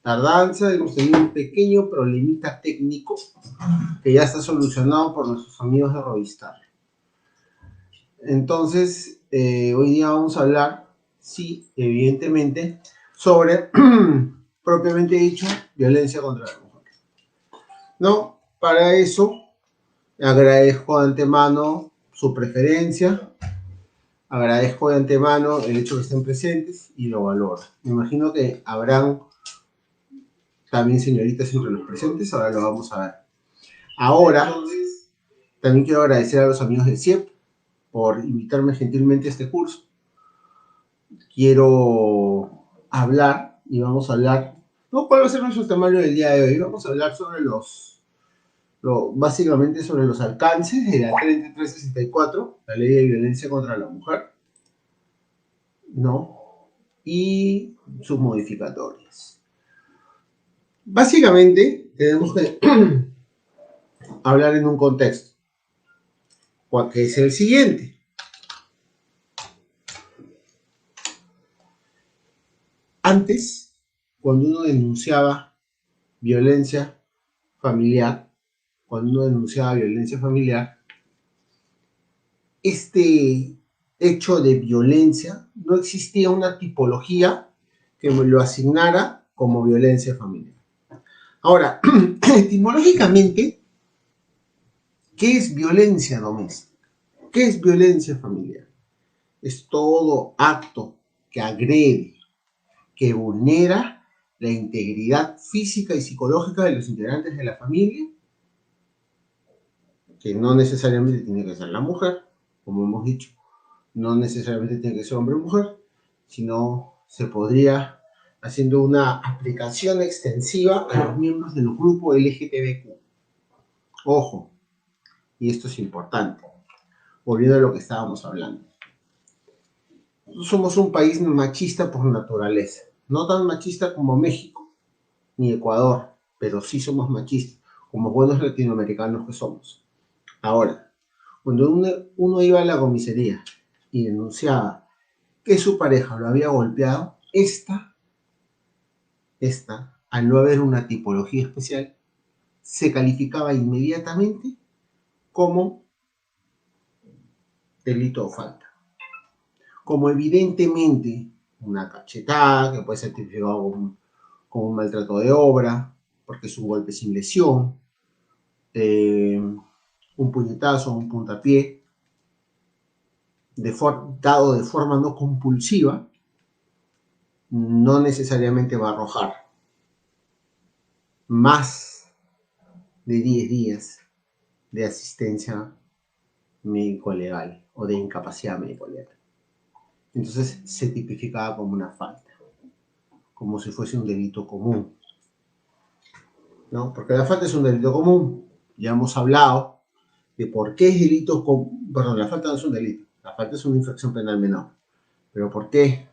tardanza, hemos tenido un pequeño problemita técnico que ya está solucionado por nuestros amigos de Rovistar. Entonces, hoy día vamos a hablar, sí, evidentemente, sobre, propiamente dicho, violencia contra la mujer. No, para eso agradezco de antemano su preferencia, agradezco de antemano el hecho que estén presentes y lo valoro. Me imagino que habrán también señoritas entre los presentes, ahora lo vamos a ver. Ahora, también quiero agradecer a los amigos de CIEP por invitarme gentilmente a este curso. Quiero hablar y vamos a hablar, no cuál va a ser nuestro temario del día de hoy, vamos a hablar sobre básicamente sobre los alcances de la 3364, la ley de violencia contra la mujer, ¿no? Y sus modificatorias. Básicamente, tenemos que hablar en un contexto, que es el siguiente. Antes, cuando uno denunciaba violencia familiar, este hecho de violencia no existía una tipología que me lo asignara como violencia familiar. Ahora, etimológicamente, ¿qué es violencia doméstica? ¿Qué es violencia familiar? Es todo acto que agrede, que vulnera la integridad física y psicológica de los integrantes de la familia, que no necesariamente tiene que ser la mujer, como hemos dicho, no necesariamente tiene que ser hombre o mujer, sino se podría haciendo una aplicación extensiva a los miembros del grupo LGTBQ. Ojo, y esto es importante, volviendo a lo que estábamos hablando. Somos un país machista por naturaleza, no tan machista como México ni Ecuador, pero sí somos machistas, como buenos latinoamericanos que somos. Ahora, cuando uno iba a la comisaría y denunciaba que su pareja lo había golpeado, esta, al no haber una tipología especial, se calificaba inmediatamente como delito o falta. Como evidentemente una cachetada, que puede ser tipificado como un maltrato de obra, porque es un golpe sin lesión, un puñetazo, un puntapié, dado de forma no compulsiva, no necesariamente va a arrojar más de 10 días de asistencia médico-legal o de incapacidad médico-legal. Entonces se tipificaba como una falta, como si fuese un delito común, ¿no? Porque la falta es un delito común. Ya hemos hablado de por qué es delito común. Perdón, la falta no es un delito, la falta es una infracción penal menor. Pero ¿por qué?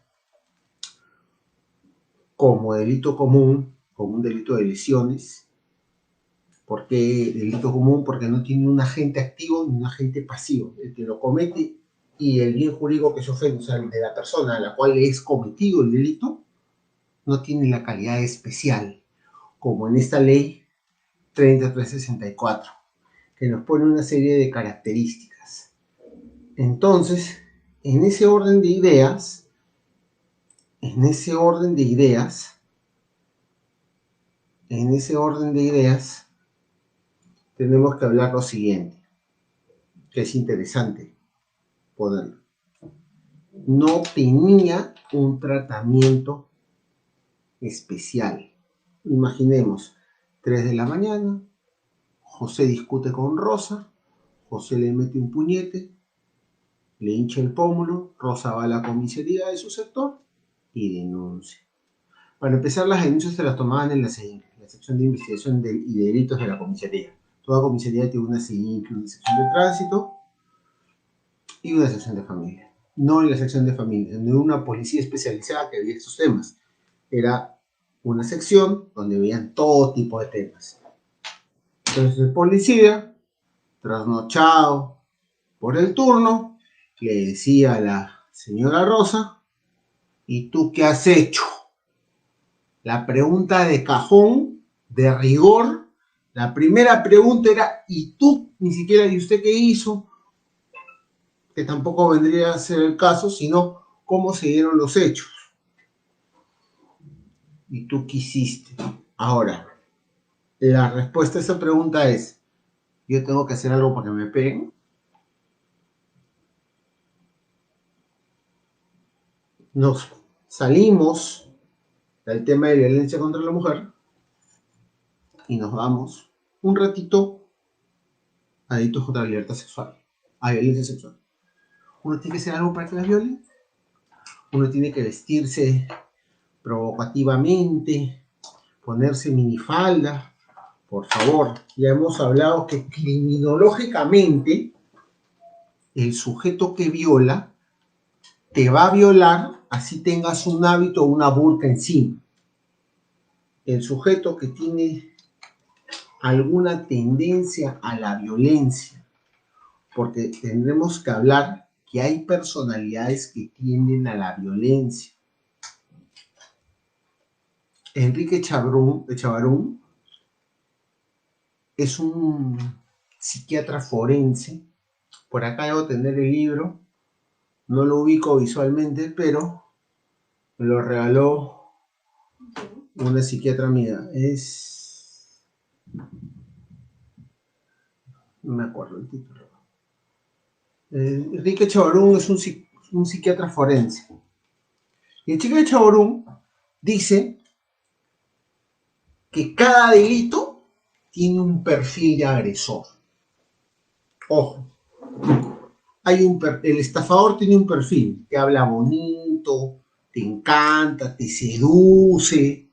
Como delito común, como un delito de lesiones. ¿Por qué delito común? Porque no tiene un agente activo ni un agente pasivo. El que lo comete y el bien jurídico que se ofende, o sea, el de la persona a la cual es cometido el delito, no tiene la calidad especial, como en esta ley 3364, que nos pone una serie de características. Entonces, en ese orden de ideas, en ese orden de ideas, tenemos que hablar lo siguiente, que es interesante ponerlo. No tenía un tratamiento especial. Imaginemos, 3 de la mañana, José discute con Rosa, José le mete un puñete, le hincha el pómulo, Rosa va a la comisaría de su sector y denuncia. Para empezar, las denuncias se las tomaban en la sección de investigación y de delitos de la comisaría. Toda comisaría tiene una sección de tránsito y una sección de familia. No en la sección de familia, sino en una policía especializada que veía estos temas. Era una sección donde veían todo tipo de temas. Entonces el policía, trasnochado por el turno, le decía a la señora Rosa: ¿y tú qué has hecho? La pregunta de cajón, de rigor, la primera pregunta era, ¿y tú? Ni siquiera, ¿y usted qué hizo? Que tampoco vendría a ser el caso, sino cómo se dieron los hechos. ¿Y tú qué hiciste? Ahora, la respuesta a esa pregunta es, ¿yo tengo que hacer algo para que me peguen? Nos salimos del tema de violencia contra la mujer y nos vamos un ratito a delitos contra la libertad sexual, a violencia sexual. Uno tiene que hacer algo para que las violen, uno tiene que vestirse provocativamente, ponerse minifalda, por favor. Ya hemos hablado que criminológicamente el sujeto que viola te va a violar así tengas un hábito o una burka encima. El sujeto que tiene alguna tendencia a la violencia, porque tendremos que hablar que hay personalidades que tienden a la violencia. Enrique Chavarún es un psiquiatra forense. Por acá debo tener el libro, no lo ubico visualmente, pero me lo regaló una psiquiatra amiga. No me acuerdo el título. Enrique Chavarún es un psiquiatra forense. Y el chico de Chavarún dice que cada delito tiene un perfil de agresor. Ojo, el estafador tiene un perfil, te habla bonito, te encanta, te seduce.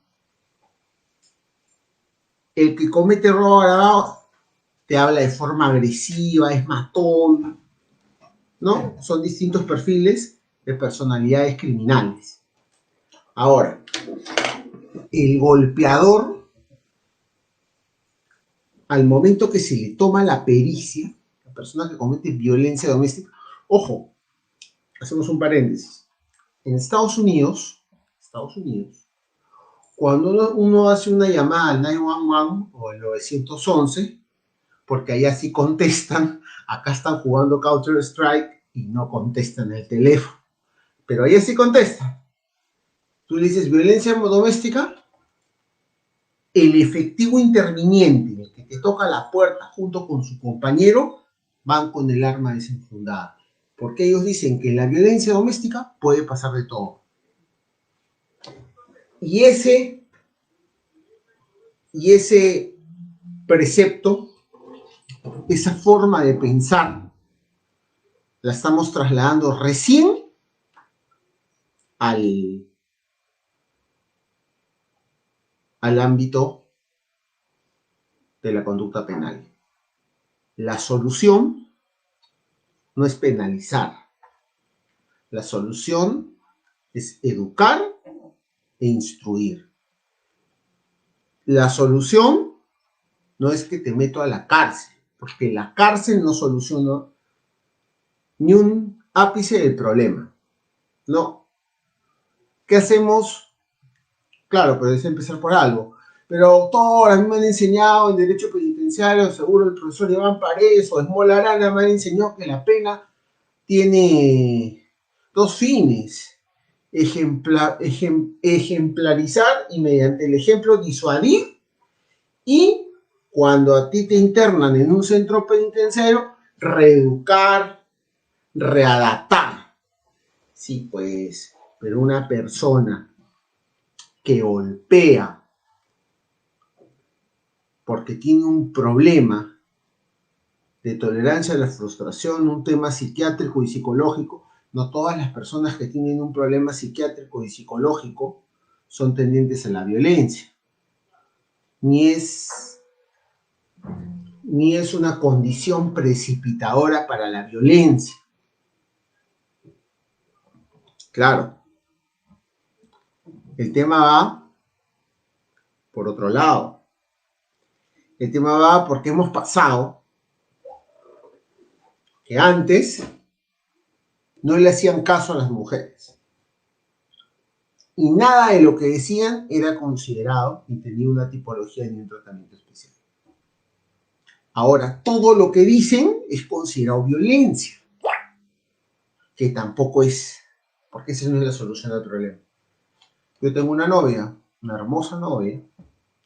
El que comete robo agravado te habla de forma agresiva, es matón, ¿no? Son distintos perfiles de personalidades criminales. Ahora, el golpeador, al momento que se le toma la pericia, la persona que comete violencia doméstica, ojo, hacemos un paréntesis. En Estados Unidos, cuando uno hace una llamada al 911 o al 911, porque allá sí contestan, acá están jugando Counter-Strike y no contestan el teléfono, pero allá sí contestan. Tú le dices violencia doméstica, el efectivo interviniente, el que te toca la puerta junto con su compañero, van con el arma desenfundada. Porque ellos dicen que en la violencia doméstica puede pasar de todo. Y ese precepto, esa forma de pensar, la estamos trasladando recién al ámbito de la conducta penal. La solución no es penalizar. La solución es educar e instruir. La solución no es que te meto a la cárcel, porque la cárcel no soluciona ni un ápice del problema. No. ¿Qué hacemos? Claro, pero es empezar por algo. Pero todos a mí me han enseñado en derecho penitenciario, seguro el profesor Iván Paredes o Esmola Arana me han enseñado que la pena tiene dos fines. Ejemplarizar y mediante el ejemplo disuadir, y cuando a ti te internan en un centro penitenciario, reeducar, readaptar. Sí, pues, pero una persona que golpea porque tiene un problema de tolerancia a la frustración, un tema psiquiátrico y psicológico, no todas las personas que tienen un problema psiquiátrico y psicológico son tendientes a la violencia, ni es una condición precipitadora para la violencia. Claro, el tema va por otro lado. El tema va porque hemos pasado que antes no le hacían caso a las mujeres. y nada de lo que decían era considerado y tenía una tipología ni un tratamiento especial. Ahora, todo lo que dicen es considerado violencia, que tampoco es, porque esa no es la solución al problema. Yo tengo una novia, una hermosa novia,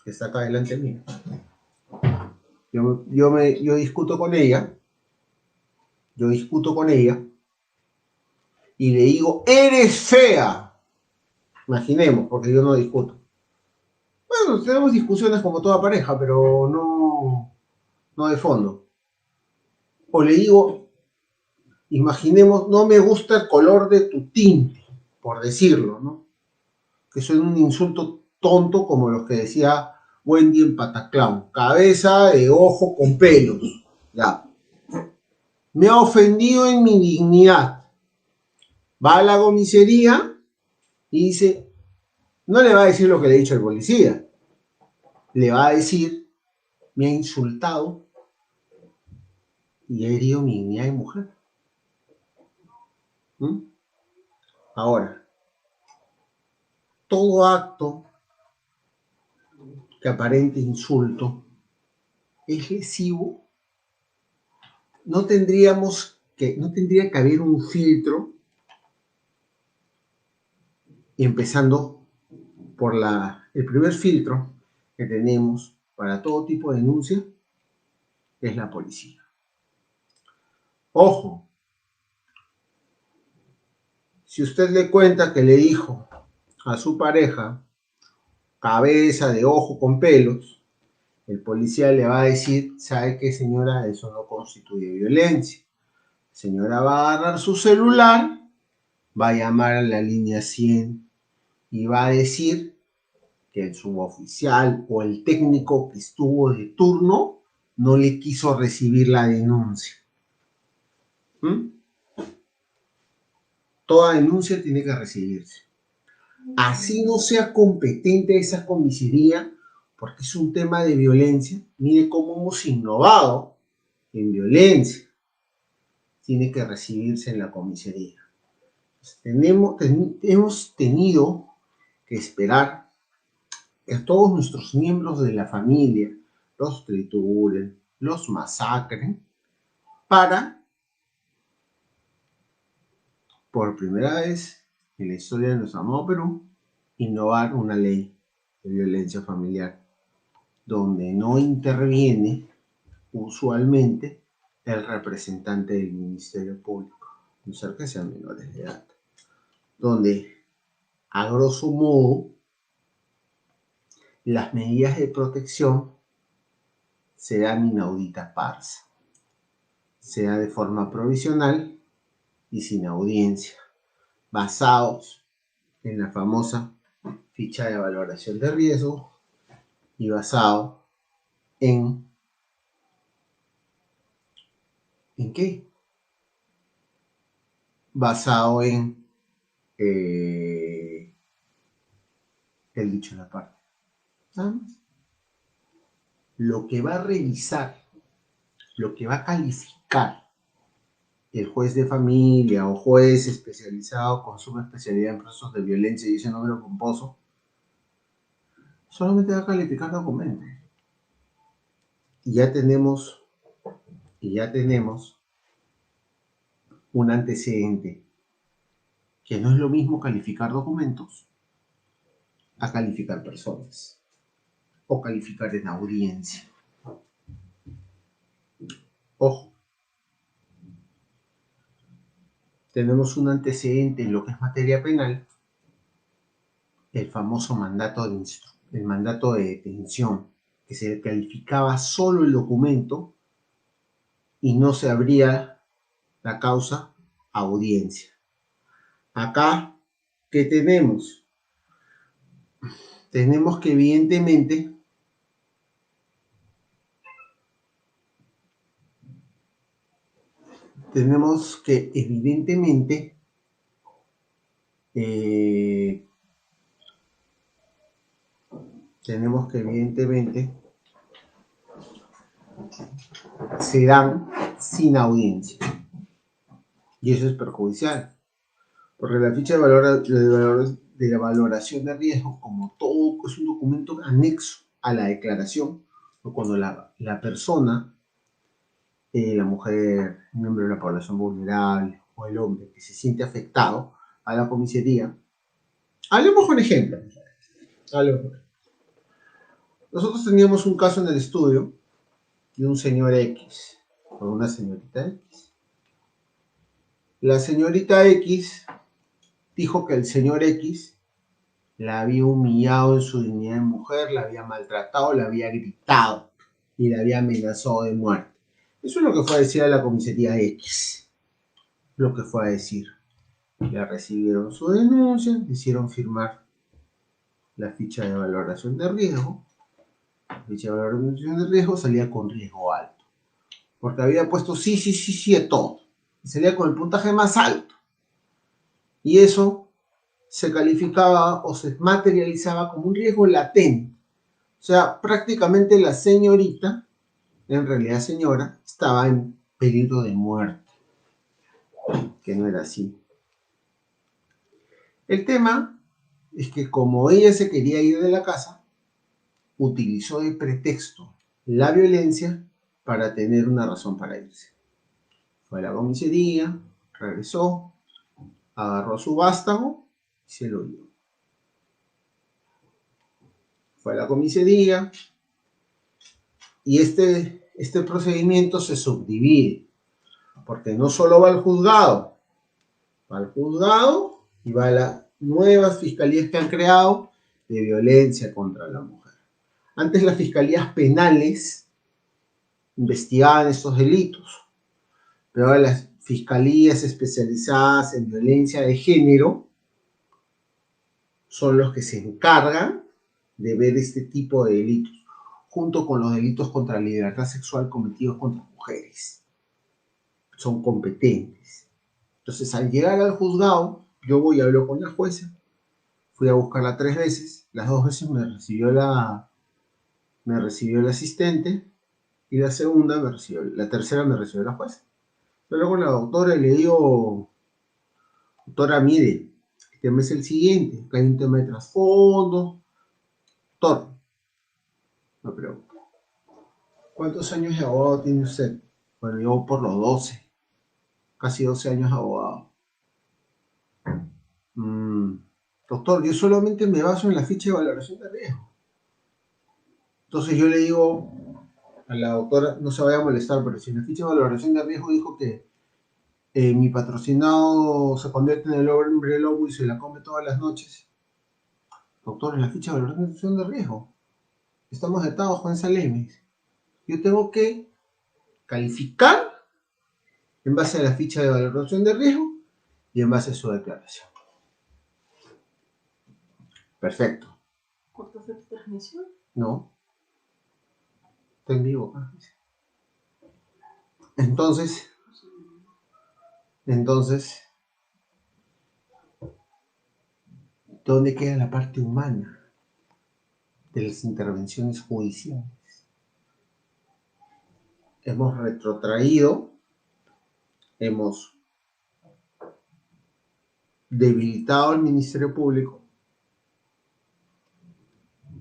que está acá delante mío. Yo discuto con ella, y le digo, eres fea. Imaginemos, porque yo no discuto. Bueno, tenemos discusiones como toda pareja, pero no de fondo. O le digo, imaginemos, no me gusta el color de tu tinte, por decirlo, ¿no? Que suena un insulto tonto como los que decía Wendy en Pataclown. Cabeza de ojo con pelos. Ya. Me ha ofendido en mi dignidad. Va a la comisaría y dice, no le va a decir lo que le ha dicho el policía. Le va a decir, me ha insultado y ha herido mi dignidad de mujer. ¿Mm? Ahora, todo acto que aparente insulto es lesivo. No tendría que haber un filtro, empezando por el primer filtro que tenemos para todo tipo de denuncia, es la policía. Ojo, si usted le cuenta que le dijo a su pareja cabeza de ojo con pelos, el policía le va a decir, ¿sabe qué, señora? Eso no constituye violencia. La señora va a agarrar su celular, va a llamar a la línea 100 y va a decir que el suboficial o el técnico que estuvo de turno no le quiso recibir la denuncia. ¿Mm? Toda denuncia tiene que recibirse. Así no sea competente esa comisaría, porque es un tema de violencia. Mire cómo hemos innovado en violencia. Tiene que recibirse en la comisaría. Hemos tenido que esperar que todos nuestros miembros de la familia los trituren, los masacren, para, por primera vez en la historia de nuestro amado Perú, innovar una ley de violencia familiar, donde no interviene usualmente el representante del Ministerio Público, no ser que sean menores de edad, donde, a grosso modo, las medidas de protección se dan inaudita pars, sea de forma provisional y sin audiencia, basados en la famosa ficha de valoración de riesgo y basado ¿en qué? Basado en el dicho en la parte. Nada más. Lo que va a revisar, lo que va a calificar el juez de familia o juez especializado con subespecialidad en procesos de violencia y ese nombre pomposo, solamente va a calificar documentos. Y ya tenemos un antecedente, que no es lo mismo calificar documentos a calificar personas o calificar en audiencia. Ojo, tenemos un antecedente en lo que es materia penal, el famoso mandato de detención, que se calificaba solo el documento y no se abría la causa a audiencia. Acá, ¿qué tenemos? Tenemos que evidentemente se dan sin audiencia. Y eso es perjudicial, porque la ficha de de la valoración de riesgo, como todo es un documento anexo a la declaración, o cuando la persona, la mujer, un miembro de la población vulnerable o el hombre que se siente afectado a la comisaría, hablemos con ejemplos. Nosotros teníamos un caso en el estudio de un señor X con una señorita X. La señorita X dijo que el señor X la había humillado en su dignidad de mujer, la había maltratado, la había gritado y la había amenazado de muerte. Eso es lo que fue a decir a la comisaría X. Lo que fue a decir. Ya recibieron su denuncia, le hicieron firmar la ficha de valoración de riesgo. La ficha de valoración de riesgo salía con riesgo alto. Porque había puesto sí a todo. Y salía con el puntaje más alto. Y eso se calificaba o se materializaba como un riesgo latente. O sea, prácticamente la señorita, en realidad señora, estaba en peligro de muerte. Que no era así. El tema es que como ella se quería ir de la casa, utilizó de pretexto la violencia para tener una razón para irse. Fue a la comisaría, regresó, agarró su vástago y se lo dio. Fue a la comisaría y este procedimiento se subdivide, porque no solo va al juzgado y va a las nuevas fiscalías que han creado de violencia contra la mujer. Antes las fiscalías penales investigaban estos delitos, pero ahora las fiscalías especializadas en violencia de género son los que se encargan de ver este tipo de delitos, junto con los delitos contra la libertad sexual cometidos contra mujeres. Son competentes. Entonces, al llegar al juzgado, yo voy y hablo con la jueza. Fui a buscarla 3 veces. Las 2 veces me recibió el asistente y la tercera me recibió la jueza. Yo hablo con la doctora y le digo, doctora, mire, el tema es el siguiente, que hay un tema de trasfondo. Doctor, me pregunto, ¿cuántos años de abogado tiene usted? Bueno, yo por los 12, casi 12 años de abogado. Doctor, yo solamente me baso en la ficha de valoración de riesgo. Entonces yo le digo a la doctora, no se vaya a molestar, pero si en la ficha de valoración de riesgo dijo que mi patrocinado se convierte en el hombre lobo y se la come todas las noches. Doctor, en la ficha de valoración de riesgo estamos atados con esa ley. Yo tengo que calificar en base a la ficha de valoración de riesgo y en base a su declaración. Perfecto. ¿Cortaste tu transmisión? No. Está en vivo. Entonces, ¿dónde queda la parte humana de las intervenciones judiciales? Hemos retrotraído, hemos debilitado al Ministerio Público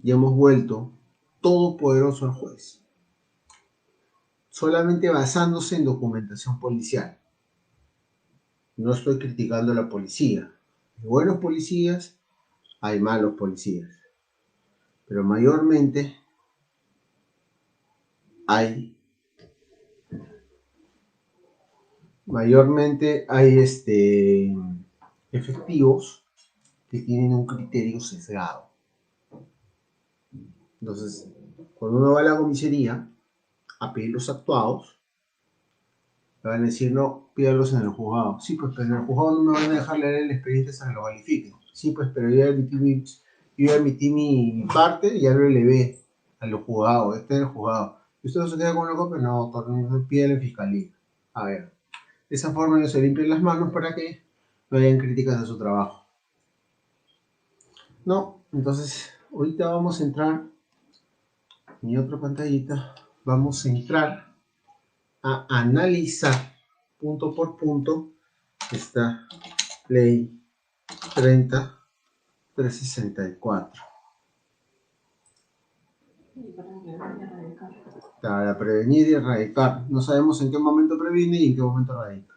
y hemos vuelto todopoderoso al juez, solamente basándose en documentación policial. No estoy criticando a la policía. Hay buenos policías, hay malos policías, pero mayormente hay efectivos que tienen un criterio sesgado. Entonces, cuando uno va a la comisaría a pedir los actuados, le van a decir, no, pídalos en el juzgado. Sí, pues, pero en el juzgado no me van a dejar leer el expediente hasta que lo califiquen. Sí, pues, pero yo emití mi parte y ya lo elevé a los juzgados, en el juzgado. ¿Y usted no se queda con una copia? No, no pídale en fiscalía. A ver, de esa forma no se limpian las manos para que no hayan críticas de su trabajo. No, entonces, ahorita vamos a entrar en mi otra pantallita, vamos a entrar a analizar punto por punto esta ley 30 364. Y para prevenir y erradicar. Para prevenir y erradicar. No sabemos en qué momento previene y en qué momento erradica.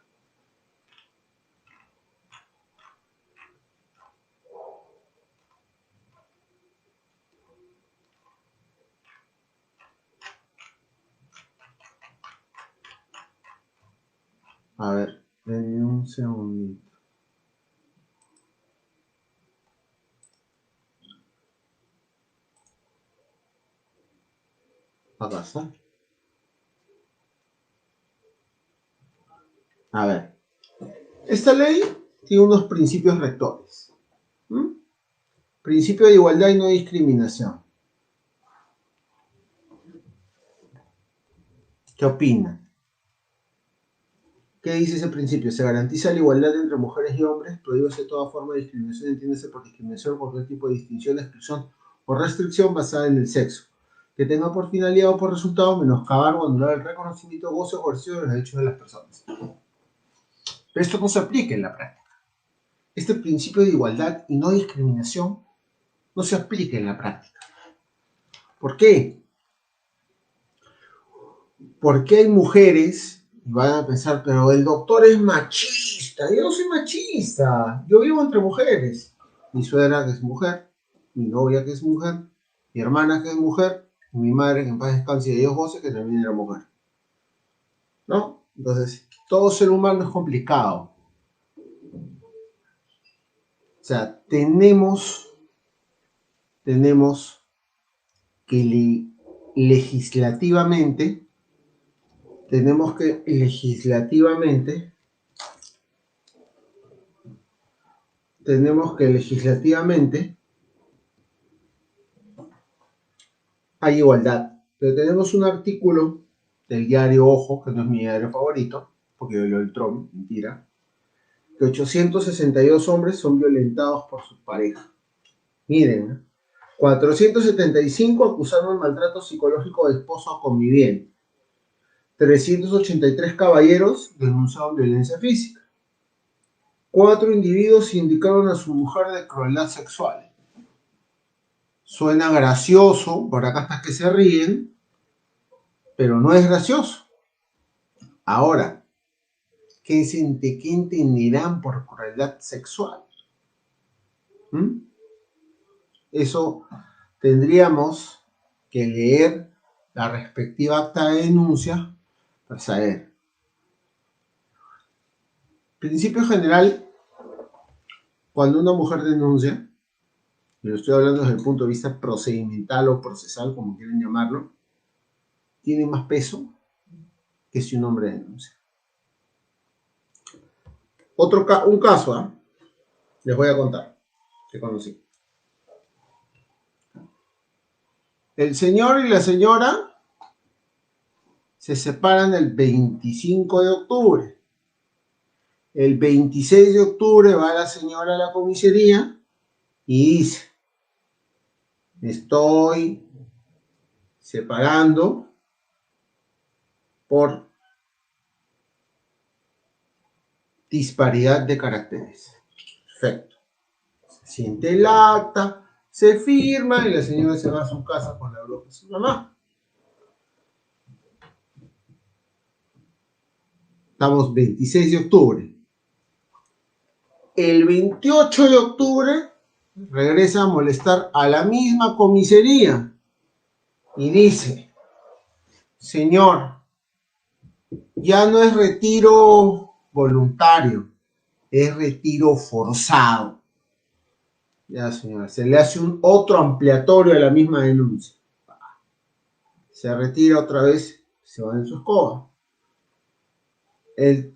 A ver, denme un segundito. Acá está. A ver, esta ley tiene unos principios rectores. Principio de igualdad y no discriminación. ¿Qué opinan? ¿Qué dice ese principio? Se garantiza la igualdad entre mujeres y hombres, prohíbese toda forma de discriminación, entiéndase por discriminación, cualquier tipo de distinción, exclusión o restricción basada en el sexo, que tenga por finalidad o por resultado menoscabar o anular el reconocimiento, goce o coerción de los derechos de las personas. Pero esto no se aplica en la práctica. Este principio de igualdad y no discriminación no se aplica en la práctica. ¿Por qué? Porque hay mujeres, y van a pensar, pero el doctor es machista. Yo no soy machista, yo vivo entre mujeres. Mi suegra que es mujer, mi novia que es mujer, mi hermana que es mujer, y mi madre que en paz descanse y Dios goce que también era mujer. ¿No? Entonces, todo ser humano es complicado. O sea, tenemos que legislativamente hay igualdad. Pero tenemos un artículo del diario Ojo, que no es mi diario favorito, porque yo leo el Trump, mentira, que 862 hombres son violentados por sus parejas. Miren, 475 acusaron de maltrato psicológico de esposo conviviente. 383 caballeros denunciaron violencia física. 4 individuos indicaron a su mujer de crueldad sexual. Suena gracioso, por acá hasta que se ríen, pero no es gracioso. Ahora, ¿qué entenderán por crueldad sexual? Eso tendríamos que leer la respectiva acta de denuncia para saber. Principio general, cuando una mujer denuncia, y lo estoy hablando desde el punto de vista procedimental o procesal, como quieran llamarlo, tiene más peso que si un hombre denuncia. Un caso, les voy a contar, que conocí. El señor y la señora se separan el 25 de octubre. El 26 de octubre va la señora a la comisaría y dice, me estoy separando por disparidad de caracteres. Perfecto. Se siente el acta, se firma y la señora se va a su casa con la broma de su mamá. Estamos 26 de octubre. El 28 de octubre regresa a molestar a la misma comisaría y dice, señor, ya no es retiro voluntario, es retiro forzado. Ya, señora, se le hace un otro ampliatorio a la misma denuncia. Se retira otra vez, se va en su escoba. El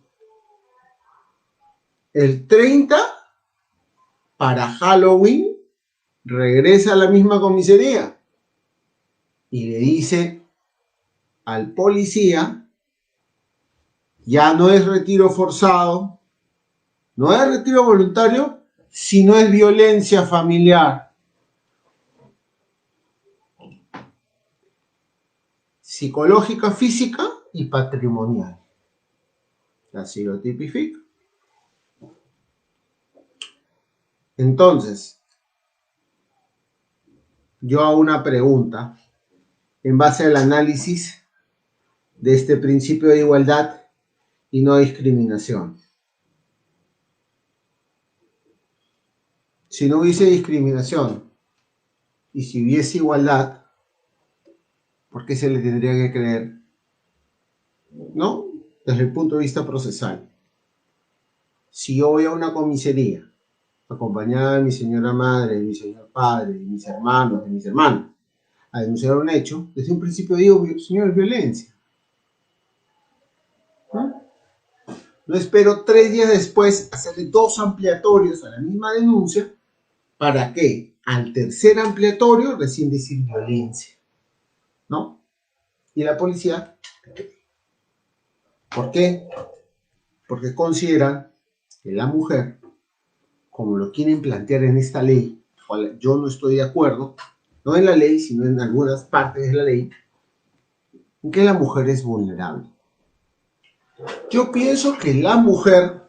30, para Halloween, regresa a la misma comisaría y le dice al policía, ya no es retiro forzado, no es retiro voluntario, sino es violencia familiar. Psicológica, física y patrimonial. Así lo tipifica. Entonces, yo hago una pregunta en base al análisis de este principio de igualdad y no discriminación. Si no hubiese discriminación y si hubiese igualdad, ¿por qué se le tendría que creer? ¿No? Desde el punto de vista procesal. Si yo voy a una comisaría, acompañada de mi señora madre, de mi señor padre, de mis hermanos, de mis hermanas, a denunciar un hecho, desde un principio digo, señor, es violencia. ¿No? No espero 3 días después hacerle 2 ampliatorios a la misma denuncia, ¿para qué? Al tercer ampliatorio recién decir violencia, ¿no? Y la policía, ¿por qué? Porque consideran que la mujer, como lo quieren plantear en esta ley, cual yo no estoy de acuerdo, no en la ley, sino en algunas partes de la ley, en que la mujer es vulnerable. Yo pienso que la mujer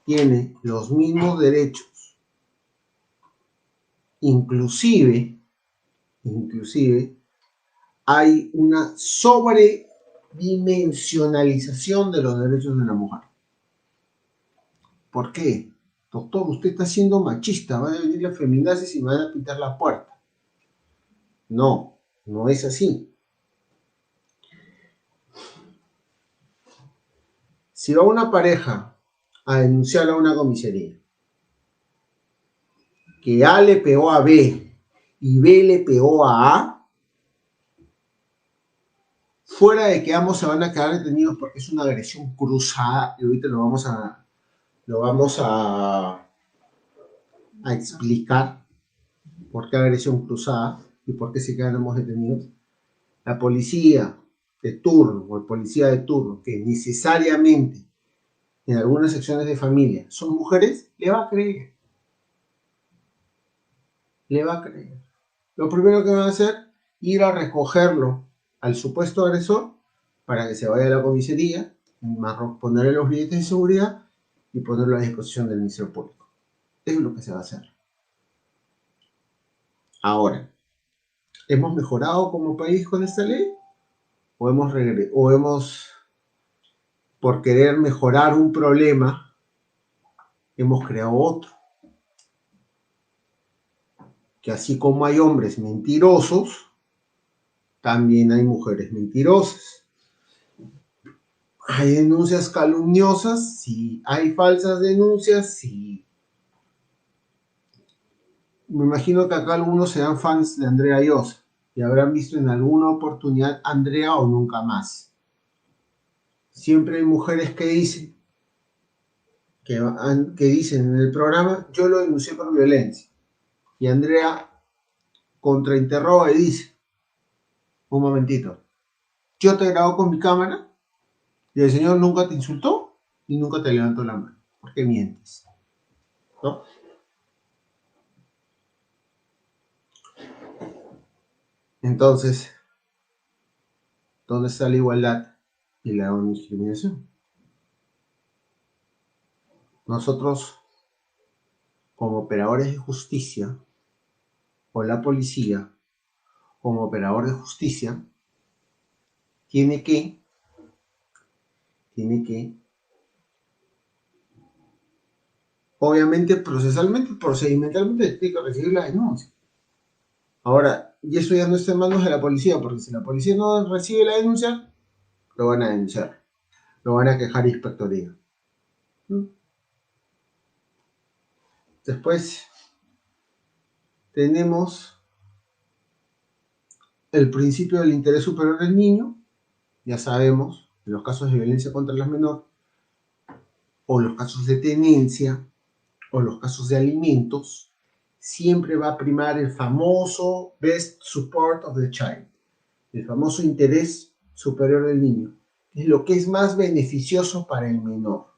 tiene los mismos derechos, inclusive hay una sobredimensionalización de los derechos de la mujer. ¿Por qué? Doctor, usted está siendo machista, van a venir las feminazis y me van a pintar la puerta. No, no es así. Si va una pareja a denunciar a una comisaría que A le pegó a B y B le pegó a A, fuera de que ambos se van a quedar detenidos porque es una agresión cruzada, y ahorita lo vamos a explicar por qué agresión cruzada y por qué se quedan ambos detenidos. La policía de turno o el policía de turno que necesariamente en algunas secciones de familia son mujeres, le va a creer. Le va a creer. Lo primero que van a hacer, ir a recogerlo al supuesto agresor para que se vaya a la comisaría, ponerle los billetes de seguridad y ponerlo a disposición del Ministerio Público. Eso es lo que se va a hacer. Ahora, ¿hemos mejorado como país con esta ley? ¿O hemos, por querer mejorar un problema, hemos creado otro? Que así como hay hombres mentirosos, también hay mujeres mentirosas. ¿Hay denuncias calumniosas? Sí. ¿Hay falsas denuncias? Sí. Me imagino que acá algunos serán fans de Andrea Llosa y habrán visto en alguna oportunidad Andrea o Nunca Más. Siempre hay mujeres que dicen en el programa, yo lo denuncié por violencia. Y Andrea contrainterroga y dice, un momentito, yo te grabo con mi cámara y el señor nunca te insultó y nunca te levantó la mano. ¿Por qué mientes? ¿No? Entonces, ¿dónde está la igualdad y la no discriminación? Nosotros, como operadores de justicia, o la policía, como operador de justicia, tiene que, obviamente, procedimentalmente, tiene que recibir la denuncia. Ahora, y eso ya no está en manos de la policía, porque si la policía no recibe la denuncia, lo van a denunciar, lo van a quejar a inspectoría. Después tenemos el principio del interés superior del niño. Ya sabemos, en los casos de violencia contra las menores, o los casos de tenencia, o los casos de alimentos, siempre va a primar el famoso best support of the child, el famoso interés superior del niño, que es lo que es más beneficioso para el menor.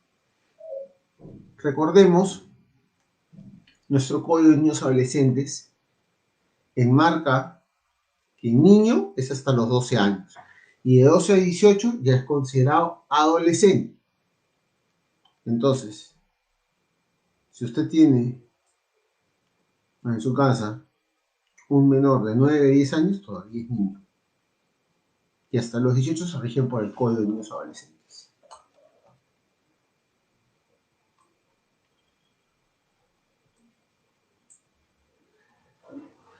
Recordemos, nuestro Código de Niños Adolescentes enmarca que el niño es hasta los 12 años y de 12 a 18 ya es considerado adolescente. Entonces, si usted tiene en su casa Un menor de 9 a 10 años todavía es niño. Y hasta los 18 se rigen por el Código de Niños y Adolescentes.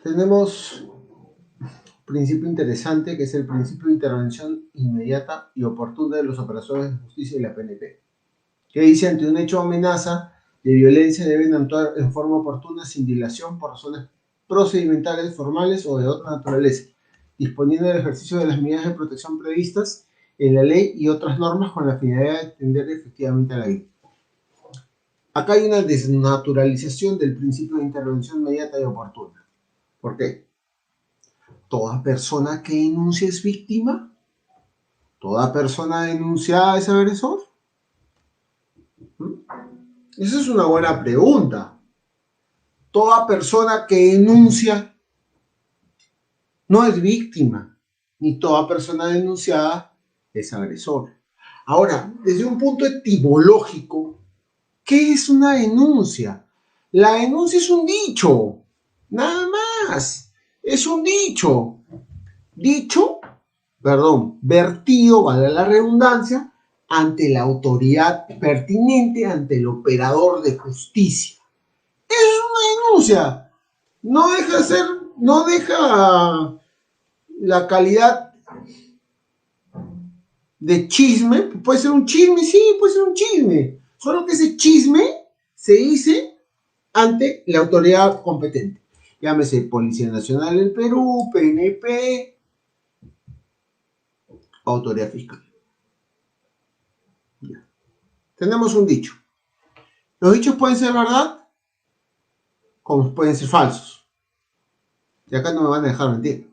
Tenemos un principio interesante que es el principio de intervención inmediata y oportuna de los operadores de justicia y la PNP, que dice: ante un hecho o amenaza de violencia deben actuar en forma oportuna sin dilación por razones procedimentales, formales o de otra naturaleza, disponiendo del ejercicio de las medidas de protección previstas en la ley y otras normas con la finalidad de atender efectivamente a la víctima. Acá hay una desnaturalización del principio de intervención inmediata y oportuna. ¿Por qué? ¿Toda persona que denuncia es víctima? ¿Toda persona denunciada es agresor? Esa es una buena pregunta. Toda persona que denuncia no es víctima, ni toda persona denunciada es agresor. Ahora, desde un punto etimológico, ¿qué es una denuncia? La denuncia es un dicho, nada más. Es un dicho. Vertido, vale la redundancia, ante la autoridad pertinente, ante el operador de justicia. Eso es una denuncia. No deja la calidad de chisme. Puede ser un chisme, sí, puede ser un chisme. Solo que ese chisme se dice ante la autoridad competente. Llámese Policía Nacional del Perú, PNP, autoridad fiscal. Ya. Tenemos un dicho. Los dichos pueden ser verdad, como pueden ser falsos. Y acá no me van a dejar mentir.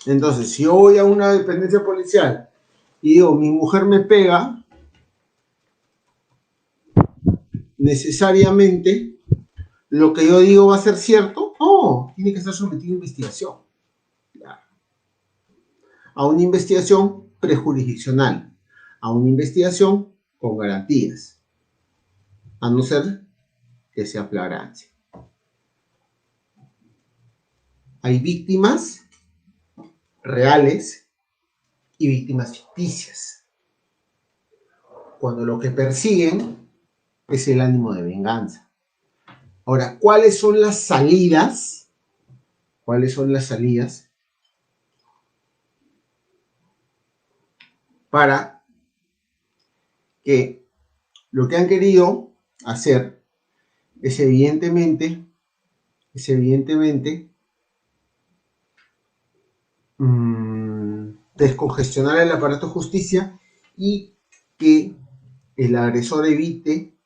Entonces, si yo voy a una dependencia policial y digo, mi mujer me pega, necesariamente lo que yo digo va a ser cierto. No, tiene que estar sometido a investigación. Claro. A una investigación prejurisdiccional, a una investigación con garantías, a no ser que sea flagrancia. Hay víctimas reales y víctimas ficticias, cuando lo que persiguen es el ánimo de venganza. Ahora, ¿cuáles son las salidas? ¿Cuáles son las salidas para que lo que han querido hacer es evidentemente descongestionar el aparato de justicia y que el agresor evite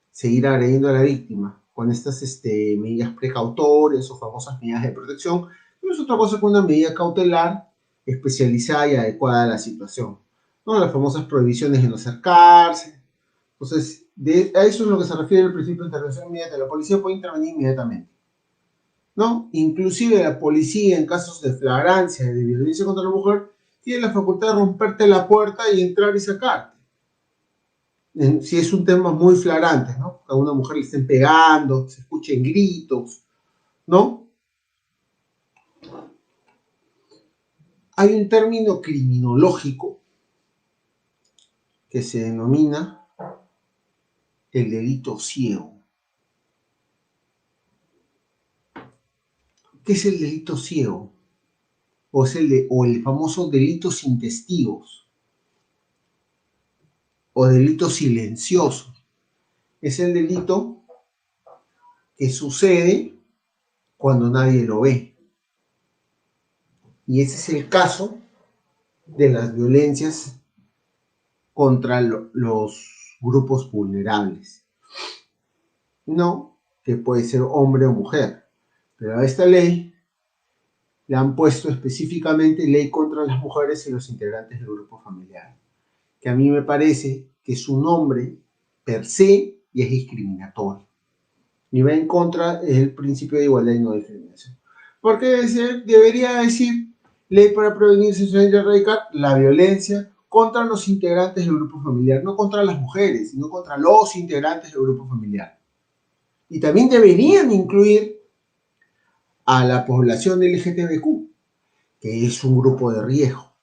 seguir agrediendo a la víctima con estas medidas precautorias o famosas medidas de protección? No es otra cosa que una medida cautelar especializada y adecuada a la situación, ¿no? Las famosas prohibiciones de no acercarse. Entonces, a eso es lo que se refiere el principio de intervención inmediata. La policía puede intervenir inmediatamente, ¿no? Inclusive la policía, en casos de flagrancia, de violencia contra la mujer, tiene la facultad de romperte la puerta y entrar y sacarte. Si es un tema muy flagrante, ¿no? Que a una mujer le estén pegando, se escuchen gritos, ¿no? Hay un término criminológico que se denomina el delito ciego. ¿Qué es el delito ciego? O el famoso delito sin testigos, o delito silencioso. Es el delito que sucede cuando nadie lo ve. Y ese es el caso de las violencias contra los grupos vulnerables. No, que puede ser hombre o mujer. Pero a esta ley le han puesto específicamente ley contra las mujeres y los integrantes del grupo familiar, que a mí me parece que su nombre per se ya es discriminatorio y va en contra del principio de igualdad y no discriminación. Porque debería decir ley para prevenir, sancionar y erradicar la violencia contra los integrantes del grupo familiar, no contra las mujeres, sino contra los integrantes del grupo familiar. Y también deberían incluir a la población LGTBQ, que es un grupo de riesgo.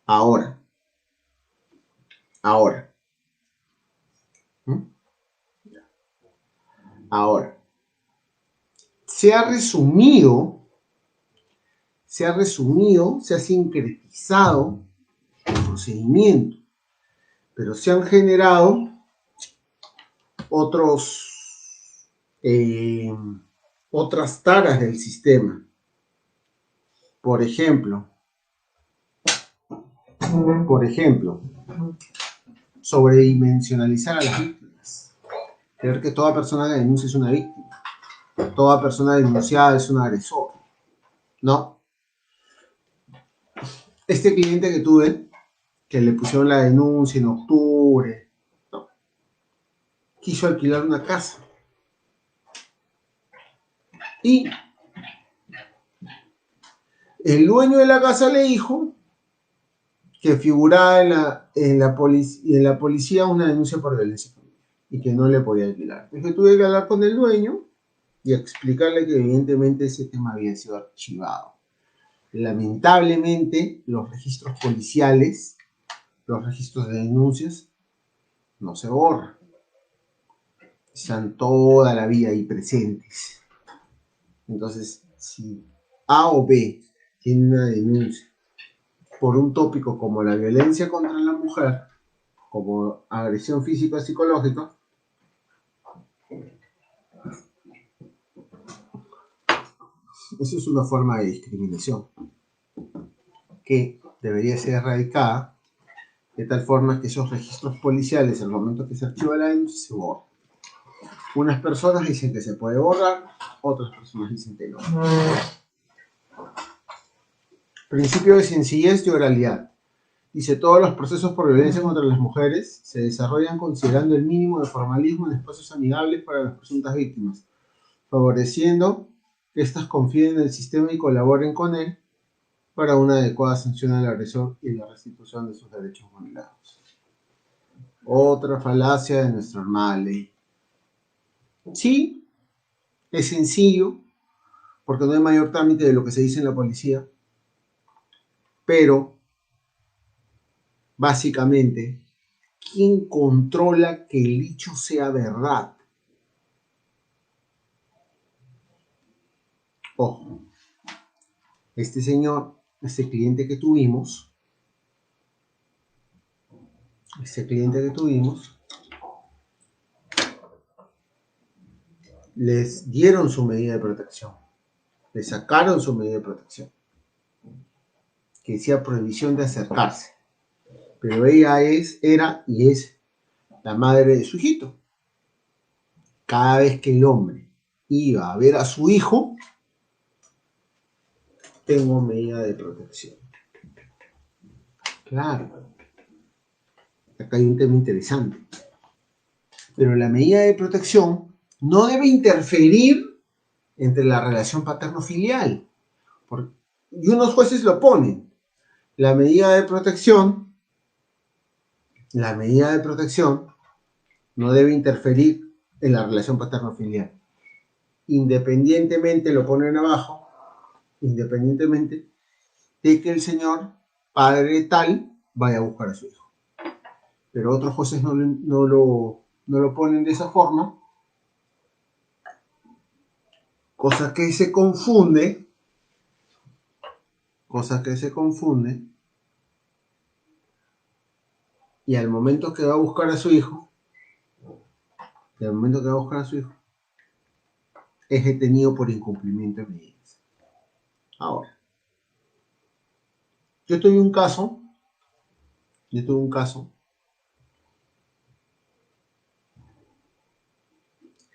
Ahora, ¿Mm? Ahora, se ha resumido, se ha sincretizado el procedimiento, pero se han generado otras taras del sistema. Por ejemplo, sobredimensionalizar a las víctimas. Creer que toda persona que denuncia es una víctima. Toda persona denunciada es un agresor. No. Este cliente que tuve, que le pusieron la denuncia en octubre, no, quiso alquilar una casa. Y el dueño de la casa le dijo que figuraba en la policía una denuncia por violencia familiar y que no le podía alquilar. Entonces tuve que hablar con el dueño y explicarle que evidentemente ese tema había sido archivado. Lamentablemente, los registros policiales, los registros de denuncias, no se borran. Están toda la vida ahí presentes. Entonces, si A o B tiene una denuncia por un tópico como la violencia contra la mujer, como agresión física o psicológica, eso es una forma de discriminación que debería ser erradicada de tal forma que esos registros policiales, en el momento que se archiva la denuncia, se borran. Unas personas dicen que se puede borrar, otras personas dicen que no. Principio de sencillez y oralidad. Dice, todos los procesos por violencia contra las mujeres se desarrollan considerando el mínimo de formalismo en espacios amigables para las presuntas víctimas, favoreciendo que éstas confíen en el sistema y colaboren con él para una adecuada sanción al agresor y la restitución de sus derechos vulnerados. Otra falacia de nuestra hermana ley. Sí, es sencillo, porque no hay mayor trámite de lo que se dice en la policía, pero básicamente, ¿quién controla que el dicho sea verdad? Ojo, este señor, este cliente que tuvimos, les dieron su medida de protección, le sacaron su medida de protección, que decía prohibición de acercarse, pero ella era y es la madre de su hijito. Cada vez que el hombre iba a ver a su hijo, tengo medida de protección. Claro, acá hay un tema interesante. Pero la medida de protección no debe interferir entre la relación paterno-filial. Y unos jueces lo ponen. La medida de protección no debe interferir en la relación paterno-filial. Independientemente, lo ponen abajo, independientemente de que el señor padre tal vaya a buscar a su hijo. Pero otros jueces no lo ponen de esa forma, cosa que se confunde, y al momento que va a buscar a su hijo, es detenido por incumplimiento de medidas. Ahora, yo tuve un caso,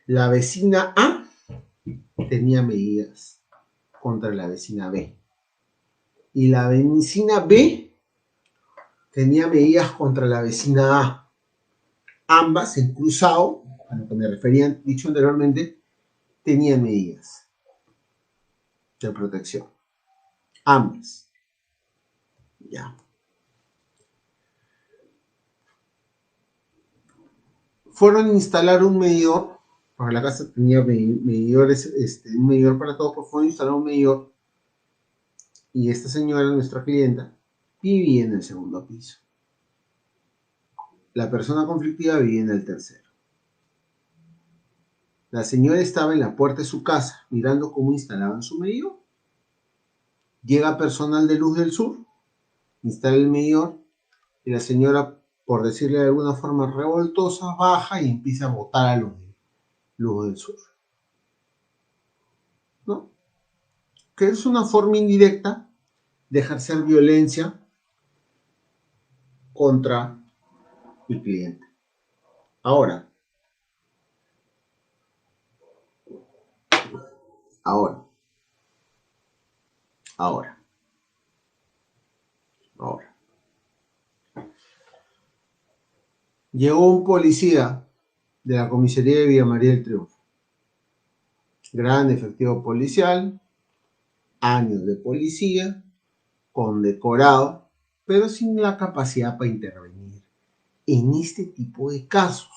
la vecina A tenía medidas contra la vecina B. Y la vecina B tenía medidas contra la vecina A. Ambas, en cruzado, a lo que me refería, dicho anteriormente, tenían medidas de protección. Ambas. Ya. Fueron a instalar un medidor, porque la casa tenía medidores, un medidor para todo, por favor, instalar un medidor. Y esta señora, nuestra clienta, vivía en el segundo piso. La persona conflictiva vivía en el tercero. La señora estaba en la puerta de su casa, mirando cómo instalaban su medidor. Llega personal de Luz del Sur, instala el medidor, y la señora, por decirle de alguna forma revoltosa, baja y empieza a botar a Luz del Sur. ¿No? Que es una forma indirecta de ejercer violencia contra el cliente. Ahora, ahora. Llegó un policía de la comisaría de Villa María del Triunfo. Gran efectivo policial, años de policía, condecorado, pero sin la capacidad para intervenir en este tipo de casos.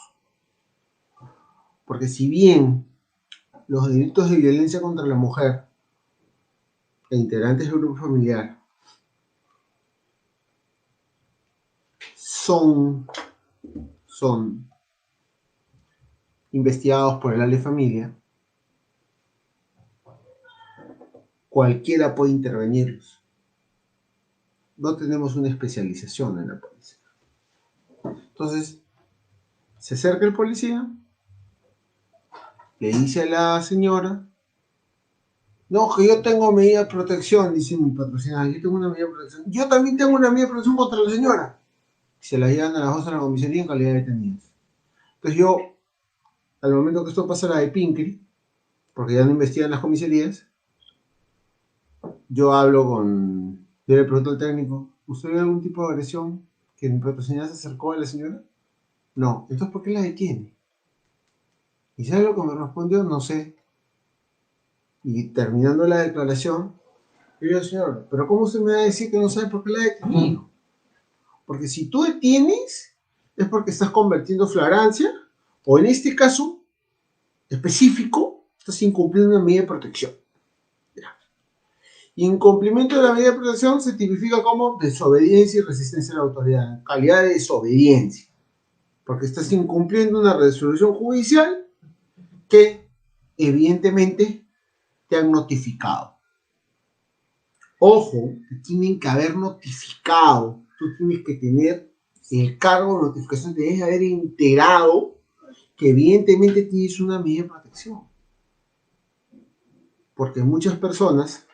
Porque si bien los delitos de violencia contra la mujer e integrantes del grupo familiar son investigados por el área de familia, cualquiera puede intervenirlos. No tenemos una especialización en la policía. Entonces, se acerca el policía, le dice a la señora, no, que yo tengo medida de protección, dice mi patrocinador, yo tengo una medida de protección. Yo también tengo una medida de protección contra la señora. Se la llevan a las 2 de la comisaría en calidad de detenidos. Entonces yo, al momento que esto pasa la de Pinkri, porque ya no investigan las comisarías, yo le pregunto al técnico, ¿usted ve algún tipo de agresión que mi patrocinador se acercó a la señora? No, entonces ¿por qué la detiene? ¿Y sabe lo que me respondió? No sé. Y terminando la declaración, yo digo, señor, pero ¿cómo usted me va a decir que no sabe por qué la ha detenido? Porque si tú detienes, es porque estás convirtiendo flagrancia, o en este caso específico, estás incumpliendo una medida de protección. Incumplimiento de la medida de protección se tipifica como desobediencia y resistencia a la autoridad, calidad de desobediencia, porque estás incumpliendo una resolución judicial que evidentemente te han notificado. Ojo, te tienen que haber notificado, tú tienes que tener el cargo de notificación, te debes haber enterado que evidentemente tienes una medida de protección. Porque muchas personas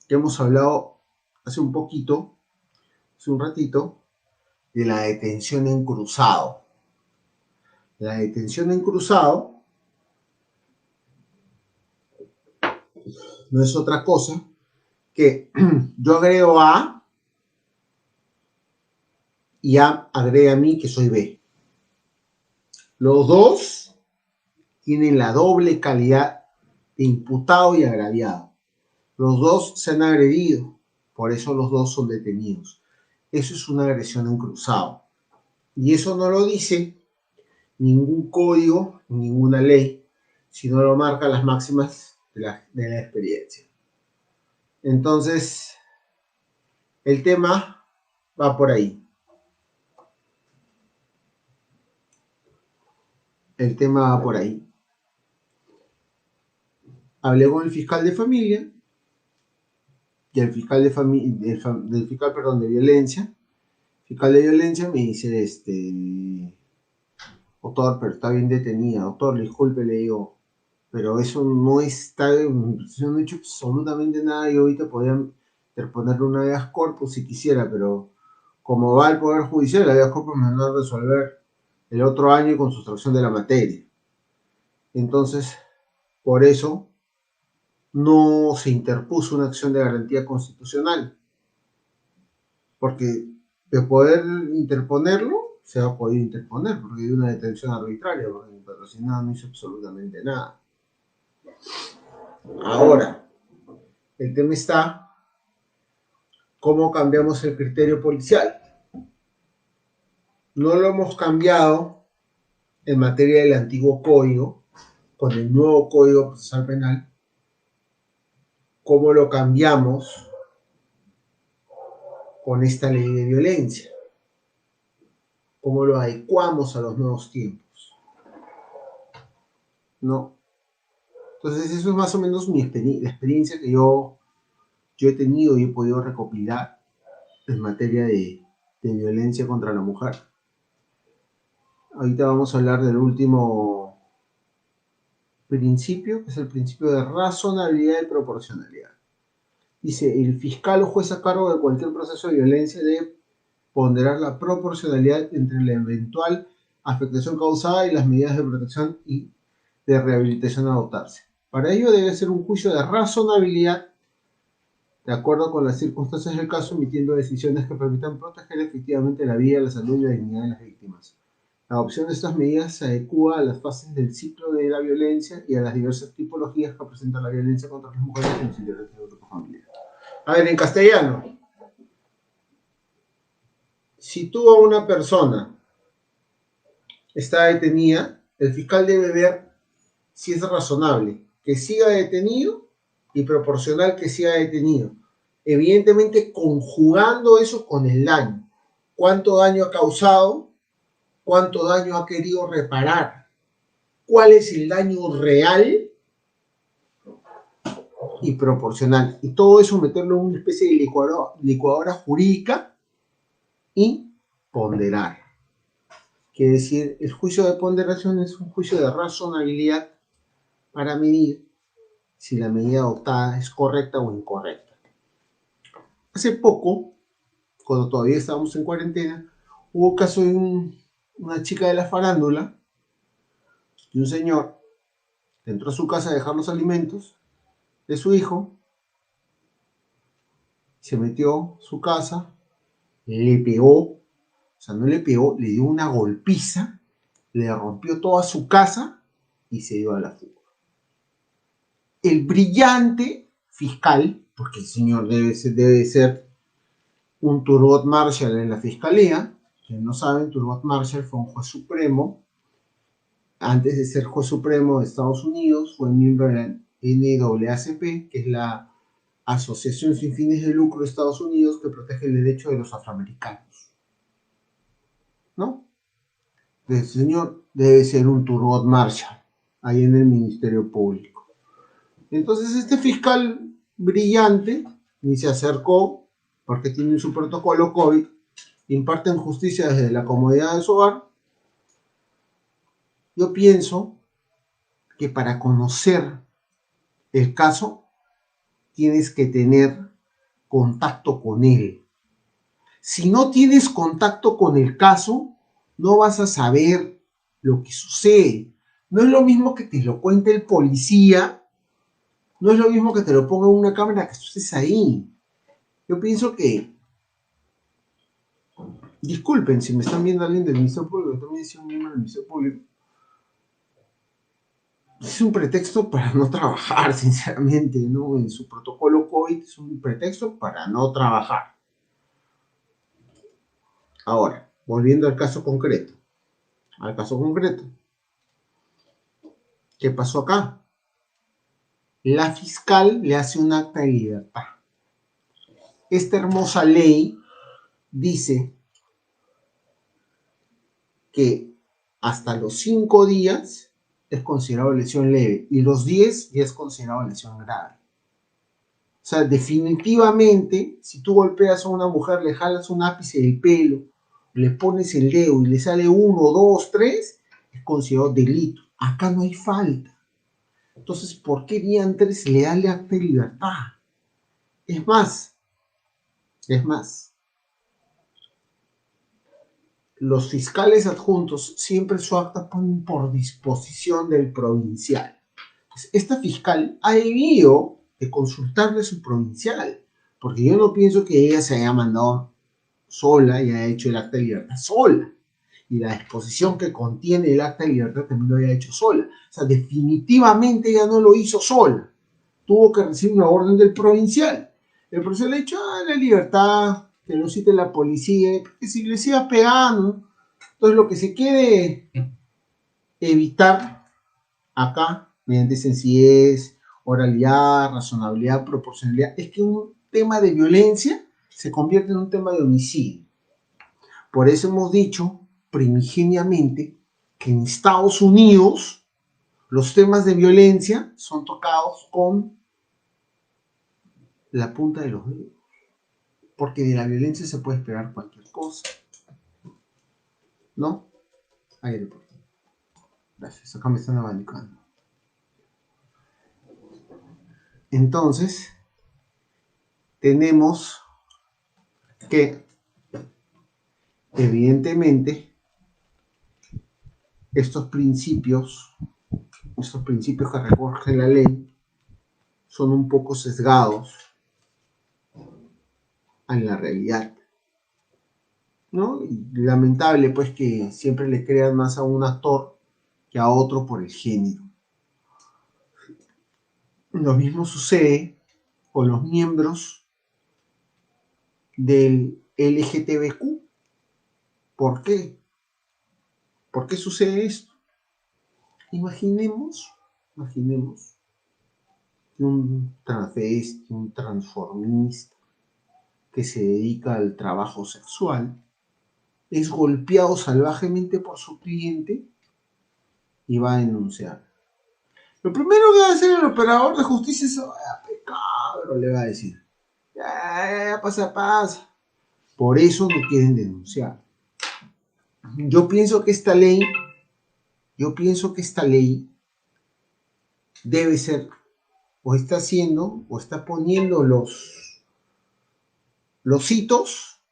que hemos hablado hace un ratito, de la detención en cruzado. La detención en cruzado no es otra cosa que yo agrego a A y A agrega a mí que soy B. Los dos tienen la doble calidad de imputado y agraviado. Los dos se han agredido, por eso los dos son detenidos. Eso es una agresión en cruzado. Y eso no lo dice ningún código, ninguna ley, sino lo marcan las máximas de la experiencia. Entonces, el tema va por ahí. El tema va por ahí. Hablé con el fiscal de familia y el fiscal de violencia. El fiscal de violencia me dice, doctor, pero está bien detenida. Doctor, disculpe, le digo, pero eso no está, yo no he hecho absolutamente nada y ahorita podrían interponerle una habeas corpus si quisiera, pero como va el Poder Judicial, la habeas corpus me va a resolver el otro año con sustracción de la materia. Entonces, por eso no se interpuso una acción de garantía constitucional, porque de poder interponerlo, se ha podido interponer, porque hay una detención arbitraria, porque mi patrocinado no hizo absolutamente nada. Ahora, el tema está, ¿cómo cambiamos el criterio policial? No lo hemos cambiado en materia del antiguo código, con el nuevo Código Procesal Penal, cómo lo cambiamos con esta ley de violencia, cómo lo adecuamos a los nuevos tiempos, ¿no? Entonces eso es más o menos la experiencia que yo he tenido y he podido recopilar en materia de violencia contra la mujer. Ahorita vamos a hablar del último principio, que es el principio de razonabilidad y proporcionalidad. Dice, el fiscal o juez a cargo de cualquier proceso de violencia debe ponderar la proporcionalidad entre la eventual afectación causada y las medidas de protección y de rehabilitación a adoptarse. Para ello debe ser un juicio de razonabilidad de acuerdo con las circunstancias del caso, emitiendo decisiones que permitan proteger efectivamente la vida, la salud y la dignidad de las víctimas. La adopción de estas medidas se adecua a las fases del ciclo de la violencia y a las diversas tipologías que presenta la violencia contra las mujeres en los integrantes del grupo familiar. A ver, en castellano. Si tú a una persona está detenida, el fiscal debe ver si es razonable que siga detenido y proporcional que siga detenido. Evidentemente conjugando eso con el daño. ¿Cuánto daño ha causado? ¿Cuánto daño ha querido reparar? ¿Cuál es el daño real y proporcional? Y todo eso meterlo en una especie de licuadora jurídica y ponderar. Quiere decir, el juicio de ponderación es un juicio de razonabilidad para medir si la medida adoptada es correcta o incorrecta. Hace poco, cuando todavía estábamos en cuarentena, hubo caso de una chica de la farándula y un señor que entró a su casa a dejar los alimentos de su hijo, se metió a su casa, le pegó, o sea, no le pegó, le dio una golpiza, le rompió toda su casa y se dio a la fuga. El brillante fiscal, porque el señor debe ser un Turgot Marshall en la fiscalía, que no saben, Turgot Marshall fue un juez supremo, antes de ser juez supremo de Estados Unidos, fue miembro de la NAACP, que es la Asociación sin fines de lucro de Estados Unidos que protege el derecho de los afroamericanos. ¿No? El señor debe ser un Turgot Marshall, ahí en el Ministerio Público. Entonces este fiscal brillante ni se acercó, porque tiene su protocolo COVID, imparten justicia desde la comodidad de su hogar. Yo pienso que para conocer el caso tienes que tener contacto con él. Si no tienes contacto con el caso, no vas a saber lo que sucede. No es lo mismo que te lo cuente el policía, no es lo mismo que te lo ponga en una cámara que tú estés ahí. Yo pienso que, disculpen si me están viendo alguien del Ministerio Público, yo también soy un miembro del Ministerio Público, es un pretexto para no trabajar, sinceramente, ¿no? En su protocolo COVID es un pretexto para no trabajar. Ahora, volviendo al caso concreto. ¿Qué pasó acá? La fiscal le hace un acta de libertad. Esta hermosa ley dice que hasta los 5 días es considerado lesión leve y los 10 ya es considerado lesión grave. O sea, definitivamente, si tú golpeas a una mujer, le jalas un ápice del pelo, le pones el dedo y le sale 1, 2, 3, es considerado delito. Acá no hay falta. Entonces, ¿por qué diantres le da el acta de libertad? Es más, los fiscales adjuntos siempre su acta ponen por disposición del provincial. Pues esta fiscal ha debido de consultarle a su provincial, porque yo no pienso que ella se haya mandado sola y haya hecho el acta de libertad sola. Y la disposición que contiene el acta de libertad también lo haya hecho sola. O sea, definitivamente ella no lo hizo sola. Tuvo que recibir una orden del provincial. El provincial le ha dicho, la libertad, que lo cite la policía, porque si le siga pegando, entonces lo que se quede evitar acá, mediante sencillez, oralidad, razonabilidad, proporcionalidad, es que un tema de violencia se convierte en un tema de homicidio. Por eso hemos dicho primigeniamente que en Estados Unidos los temas de violencia son tocados con la punta de los dedos, porque de la violencia se puede esperar cualquier cosa, ¿no? Aire por aquí. Gracias, acá me están abanicando. Entonces, tenemos que, evidentemente, estos principios que recoge la ley, son un poco sesgados a la realidad, ¿no? Y lamentable, pues, que siempre le crean más a un actor que a otro por el género. Lo mismo sucede con los miembros del LGTBQ. ¿Por qué? ¿Por qué sucede esto? Imaginemos que un transvesti, un transformista que se dedica al trabajo sexual es golpeado salvajemente por su cliente y va a denunciar. Lo primero que va a hacer el operador de justicia es, cabrón, le va a decir, ya, pasa. Por eso no quieren denunciar. Yo pienso que esta ley debe ser, o está haciendo, o está poniendo los hitos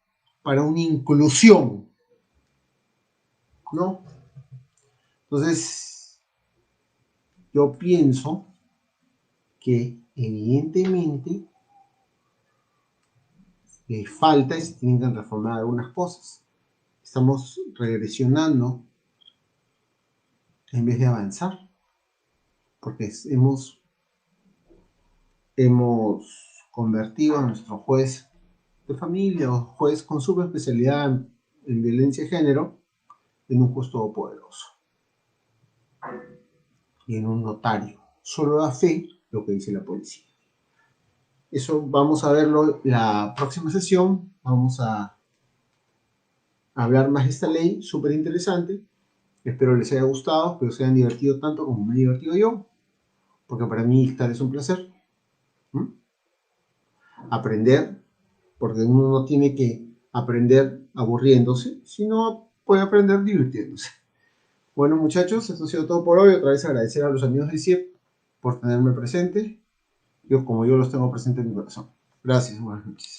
para una inclusión, ¿no? Entonces, yo pienso que evidentemente le falta y se tienen que reformar algunas cosas. Estamos regresionando en vez de avanzar, porque hemos convertido a nuestro juez de familia o juez con subespecialidad en violencia de género en un juez todopoderoso y en un notario. Solo da fe lo que dice la policía. Eso vamos a verlo la próxima sesión. Vamos a hablar más de esta ley, súper interesante. Espero les haya gustado, espero se hayan divertido tanto como me he divertido yo, porque para mí dictar es un placer. Aprender, porque uno no tiene que aprender aburriéndose, sino puede aprender divirtiéndose. Bueno, muchachos, esto ha sido todo por hoy. Otra vez agradecer a los amigos de CIEP por tenerme presente, como yo los tengo presente en mi corazón. Gracias, buenas noches.